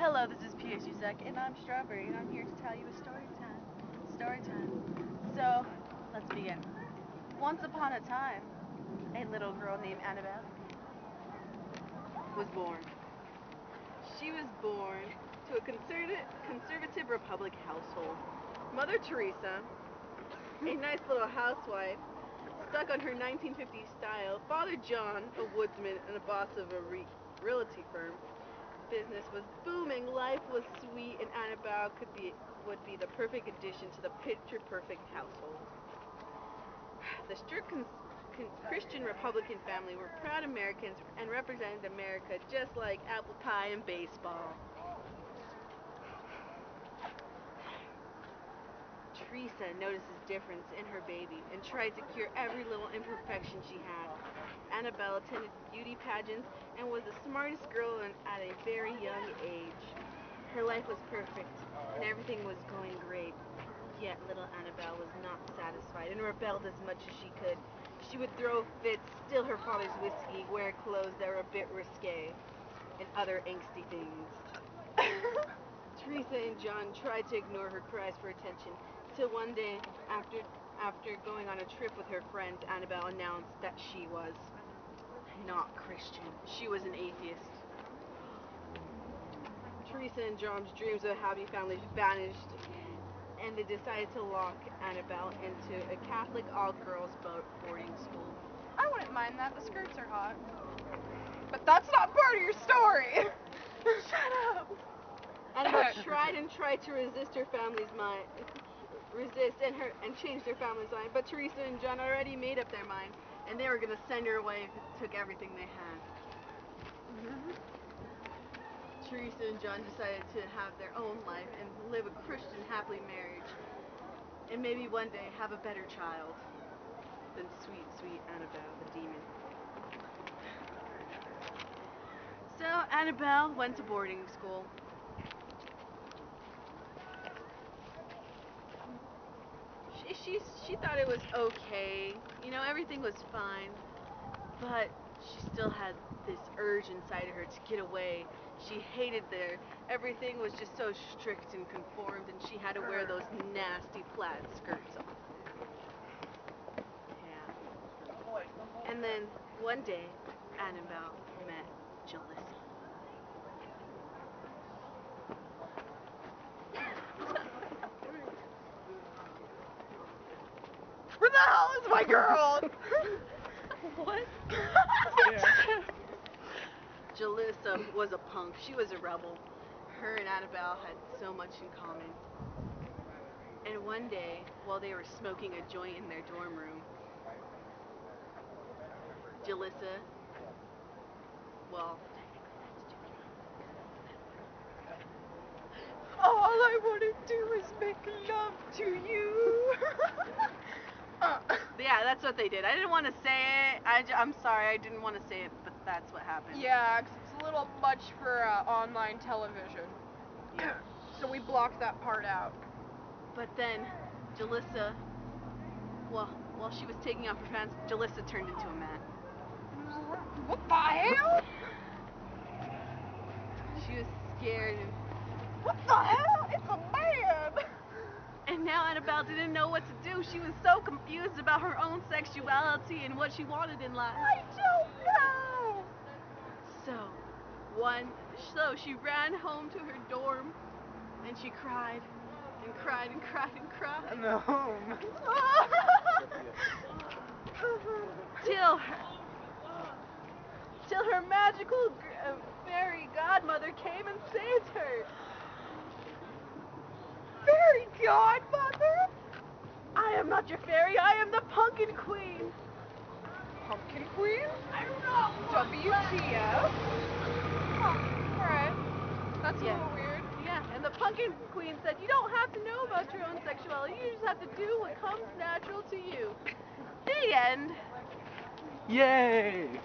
Hello, this is P.A. Zuzek, and I'm Strawberry, and I'm here to tell you a story time. Story time. So, let's begin. Once upon a time, a little girl named Annabelle was born. She was born to a conservative Republic household. Mother Teresa, a nice little housewife, stuck on her 1950s style. Father John, a woodsman and a boss of a realty firm. Business was booming, life was sweet, and Annabelle would be the perfect addition to the picture-perfect household. The strict Christian Republican family were proud Americans and represented America just like apple pie and baseball. Teresa notices difference in her baby and tried to cure every little imperfection she had. Annabelle attended beauty pageants and was the smartest girl at a very young age. Her life was perfect and everything was going great. Yet little Annabelle was not satisfied and rebelled as much as she could. She would throw fits, steal her father's whiskey, wear clothes that were a bit risque, and other angsty things. Teresa and John tried to ignore her cries for attention, till one day, after going on a trip with her friends, Annabelle announced that she was not Christian. She was an atheist. Teresa and John's dreams of a happy family vanished, and they decided to lock Annabelle into a Catholic all-girls boarding school. I wouldn't mind that. The skirts are hot. But that's not part of your story. Shut up. Annabelle tried to resist her family's mind, and change their family's mind. But Teresa and John already made up their mind, and they were gonna send her away if it took everything they had. Teresa and John decided to have their own life and live a Christian happily marriage, and maybe one day have a better child than sweet, sweet Annabelle, the demon. So Annabelle went to boarding school. She thought it was okay, everything was fine, but she still had this urge inside of her to get away. She hated everything was just so strict and conformed, and she had to wear those nasty plaid skirts on. Yeah. And then one day, Annabelle met Jalissa. Where the hell is my girl? What? Jalissa was a punk. She was a rebel. Her and Annabelle had so much in common. And one day, while they were smoking a joint in their dorm room, Jalissa, All I want to do is make love to you. yeah, that's what they did. I didn't want to say it. I'm sorry, I didn't want to say it, but that's what happened. Yeah, 'cause it's a little much for online television. Yeah. So we blocked that part out. But then, Jalissa, while she was taking off her pants, Jalissa turned into a man. What the hell? She was scared. What the hell? It's a man! And now Annabelle didn't know what to do. She was so confused about her own sexuality and what she wanted in life. I don't know! So she ran home to her dorm, and she cried, and cried, and cried, and cried. No. Till her magical fairy godmother came and saved her. Fairy godmother? I am not your fairy, I am the Pumpkin Queen. Pumpkin Queen? WTF? Alright. That's a little weird. Yeah, and the Pumpkin Queen said, you don't have to know about your own sexuality, you just have to do what comes natural to you. The end. Yay!